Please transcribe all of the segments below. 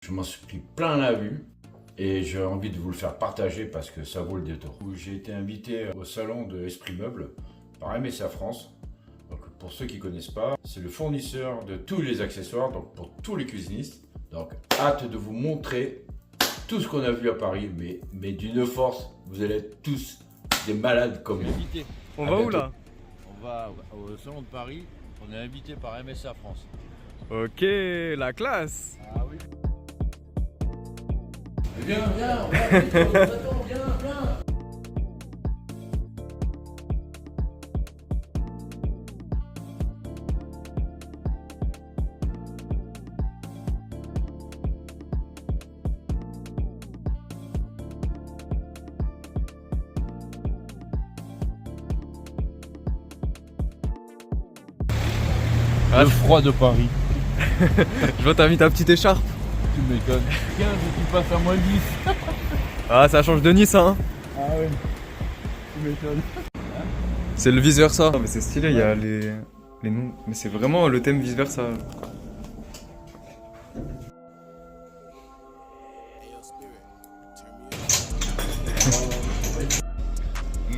Je m'en suis pris plein la vue et j'ai envie de vous le faire partager parce que ça vaut le détour. J'ai été invité au salon de Esprit Meuble par MSA France. Donc pour ceux qui ne connaissent pas, c'est le fournisseur de tous les accessoires, donc pour tous les cuisinistes. Donc hâte de vous montrer tout ce qu'on a vu à Paris, mais d'une force, vous allez être tous des malades comme nous. On va où là? On va au salon de Paris, on est invité par MSA France. Ok, la classe. Ah oui. Viens, on attend, viens. Le froid de Paris. Je vois t'as mis ta petite écharpe. Tu m'étonnes. 15 et tu passes à moins 10. Ah, ça change de Nice, hein. Ah oui. Tu m'étonnes. C'est le vice versa. Mais c'est stylé, il y a les noms. Mais c'est vraiment le thème vice versa.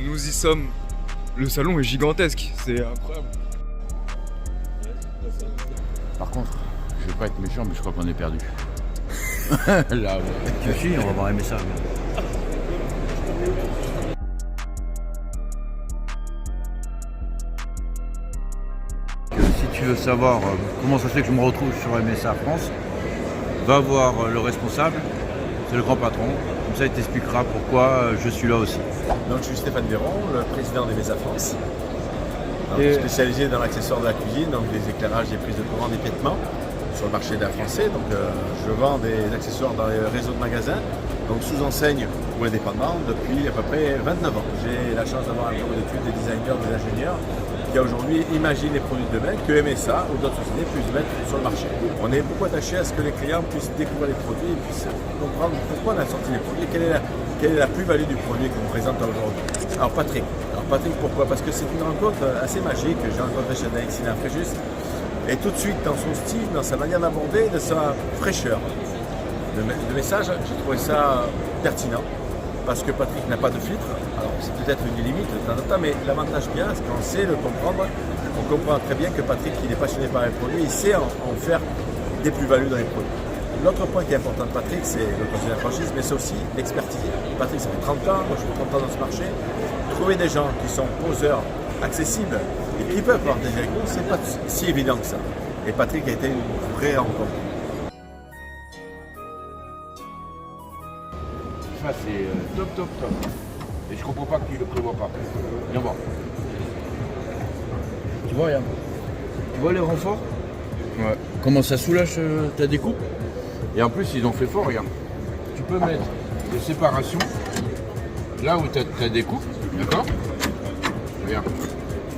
Nous y sommes. Le salon est gigantesque, c'est incroyable. Par contre, je vais pas être méchant, mais je crois qu'on est perdu. Là, ouais. Si, on va voir MSA. Si tu veux savoir comment ça se fait que je me retrouve sur MSA France, va voir le responsable, c'est le grand patron. Comme ça, il t'expliquera pourquoi je suis là aussi. Donc, je suis Stéphane Véron, le président des MSA France. Donc, spécialisé dans l'accessoire de la cuisine, donc les éclairages, les prises de courant, des piétements sur le marché d'un français. Donc, je vends des accessoires dans les réseaux de magasins, donc sous enseigne ou indépendant depuis à peu près 29 ans. J'ai la chance d'avoir un bureau d'études, des designers, des ingénieurs qui aujourd'hui imaginent les produits de demain que MSA ou d'autres sociétés puissent mettre sur le marché. On est beaucoup attaché à ce que les clients puissent découvrir les produits et puissent comprendre pourquoi on a sorti les produits, quelle est la plus-value du produit qu'on présente aujourd'hui. Alors Patrick, pourquoi? Parce que c'est une rencontre assez magique. J'ai rencontré chez Alexina Fréjus et tout de suite dans son style, dans sa manière d'aborder, de sa fraîcheur de message, j'ai trouvé ça pertinent parce que Patrick n'a pas de filtre. Alors c'est peut-être une limite de temps en temps, mais l'avantage bien, c'est qu'on sait le comprendre. On comprend très bien que Patrick, il est passionné par les produits, il sait en faire des plus-values dans les produits. L'autre point qui est important de Patrick, c'est le conseil de la franchise, mais c'est aussi l'expertise. Patrick, ça fait 30 ans, moi je suis 30 ans dans ce marché. Trouver des gens qui sont poseurs, accessibles et qui peuvent avoir des réponses, c'est pas si évident que ça. Et Patrick a été une vraie rencontre. Ça, c'est top. Et je comprends pas qu'il le prévoit pas. Viens voir. Tu vois, regarde. Tu vois les renforts? Ouais. Comment ça soulage ta découpe? Et en plus, ils ont fait fort, regarde. Tu peux mettre des séparations là où tu as ta découpe, d'accord? Regarde.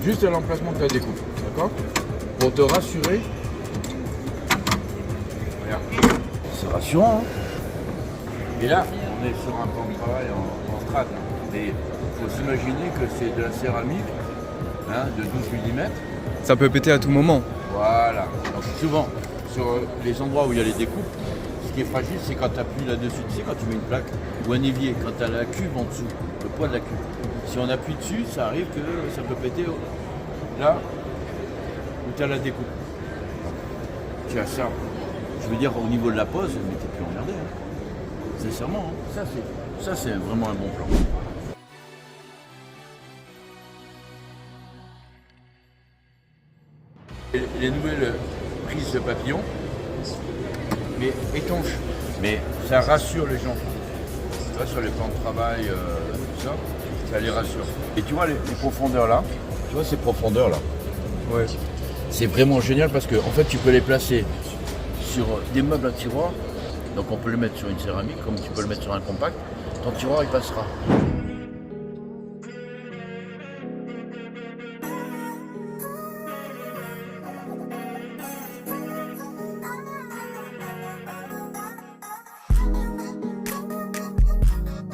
Juste à l'emplacement de ta découpe, d'accord? Pour te rassurer. Regarde. C'est rassurant, hein? Et là, on est sur un plan de travail en strat. Mais il faut s'imaginer que c'est de la céramique de 12 mm. Ça peut péter à tout moment. Voilà. Donc souvent, sur les endroits où il y a les découpes, ce qui est fragile, c'est quand tu appuies là-dessus. Tu sais, quand tu mets une plaque ou un évier, quand tu as la cuve en dessous, le poids de la cuve. Si on appuie dessus, ça arrive que ça peut péter là où tu as la découpe. Tu as ça. Je veux dire, au niveau de la pose, mais t'es plus emmerdé. Hein. Sincèrement, hein. Ça c'est vraiment un bon plan. Les nouvelles prises de papillon, mais étanches. Mais ça rassure les gens. Tu vois, sur les plans de travail, tout ça, ça les rassure. Et tu vois les profondeurs là, tu vois ces profondeurs là, Ouais. c'est vraiment génial parce que en fait tu peux les placer sur des meubles à tiroir. Donc on peut le mettre sur une céramique comme tu peux le mettre sur un compact. Ton tiroir il passera.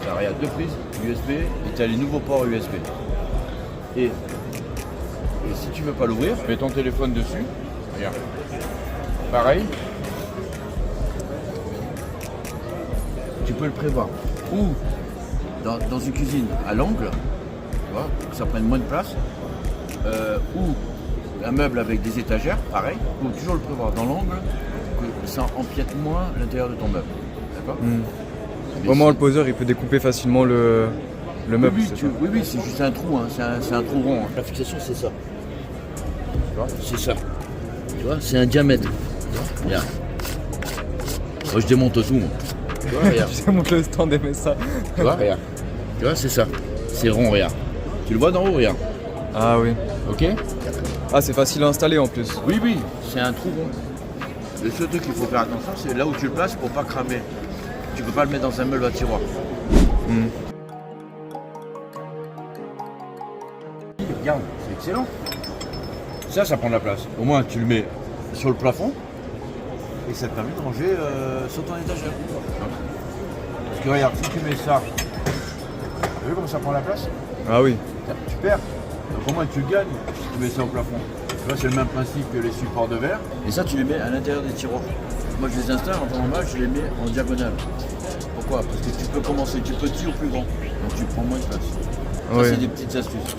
Alors il y a deux prises USB et tu as les nouveaux ports USB. Et si tu veux pas l'ouvrir, mets ton téléphone dessus. Regarde. Pareil. tu peux le prévoir. Ou dans une cuisine à l'angle, tu vois, que ça prenne moins de place. Ou un meuble avec des étagères, pareil, il faut toujours le prévoir dans l'angle, que ça empiète moins l'intérieur de ton meuble. D'accord. Au moins, le poseur, il peut découper facilement le meuble. Oui, c'est ça. oui, c'est juste un trou, hein, c'est un trou rond. Hein. La fixation, c'est ça. Tu vois, c'est ça. Tu vois, c'est un diamètre. Tu vois, regarde. Moi, je démonte tout. Moi. Tu vois, regarde. Tu sais, monte le stand d'aimer ça. Tu vois, regarde. Tu vois, c'est ça. C'est rond, regarde. Tu le vois d'en haut, regarde. Ah oui. Ok. Ah, c'est facile à installer en plus. Oui, c'est un trou rond. Le seul truc qu'il faut faire attention, c'est là où tu le places pour pas cramer. Tu peux pas le mettre dans un meuble à tiroir. Regarde, c'est excellent. Ça prend de la place. Au moins, tu le mets sur le plafond et ça te permet de ranger sur ton étagère. Parce que regarde, si tu mets ça, tu vu comme ça prend la place? Ah oui. Tu perds. Donc au moins tu gagnes si tu mets ça au plafond. Tu vois, c'est le même principe que les supports de verre. Et ça, tu les mets à l'intérieur des tiroirs. Moi, je les installe en temps normal, je les mets en diagonale. Pourquoi? Parce que tu peux commencer du petit au plus grand. Donc tu prends moins de place. Ça, Oui. c'est des petites astuces.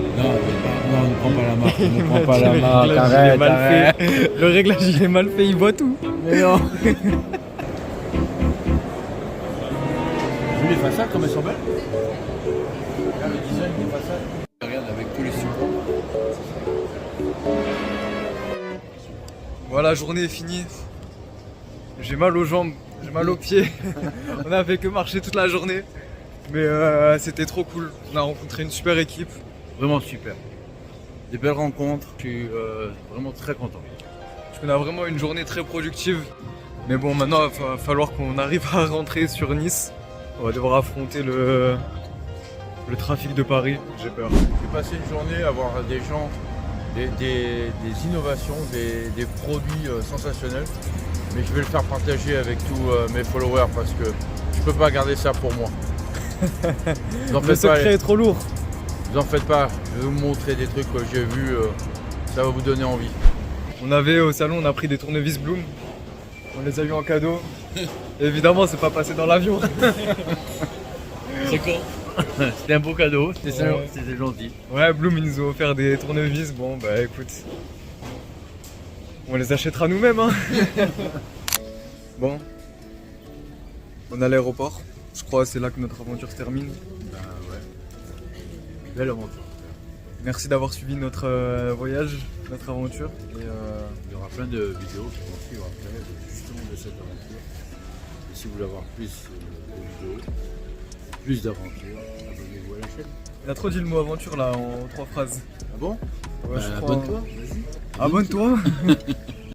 Non, ne prends pas la marque. Ne prends pas Le la marque. réglage, il est mal fait. Le réglage, il est mal fait, il voit tout. Mais non. Vu les façades, comme elles sont belles. Regarde le design des façades. Regarde avec tous les supports. Voilà, la journée est finie. J'ai mal aux jambes, j'ai mal aux pieds. On a fait que marcher toute la journée. Mais c'était trop cool. On a rencontré une super équipe. Vraiment super. Des belles rencontres. Je suis vraiment très content. On a vraiment une journée très productive. Mais bon, maintenant, il va falloir qu'on arrive à rentrer sur Nice. On va devoir affronter le trafic de Paris. J'ai peur. J'ai passé une journée à voir des gens, des innovations, des produits sensationnels. Mais je vais le faire partager avec tous mes followers parce que je peux pas garder ça pour moi. Vous en Le faites pas, secret est trop lourd. vous en faites pas. Je vais vous montrer des trucs que j'ai vus. Ça va vous donner envie. On avait au salon, on a pris des tournevis Bloom. On les a eu en cadeau. Évidemment, c'est pas passé dans l'avion. C'est con. C'était un beau cadeau, c'était gentil. Ouais, Bloom, ils nous ont offert des tournevis. Bon, bah écoute. On les achètera nous-mêmes, hein. Bon. On est à l'aéroport. Je crois que c'est là que notre aventure se termine. Ben ouais. Belle aventure. Merci d'avoir suivi notre voyage, notre aventure. Et Il y aura plein de vidéos qui vont suivre après justement de cette aventure. Et si vous voulez avoir plus de vidéos, plus d'aventures, abonnez-vous à la chaîne. il a trop dit le mot aventure là en 3 phrases. Ah bon? Ouais, je crois. Abonne-toi, vas-y. Abonne-toi.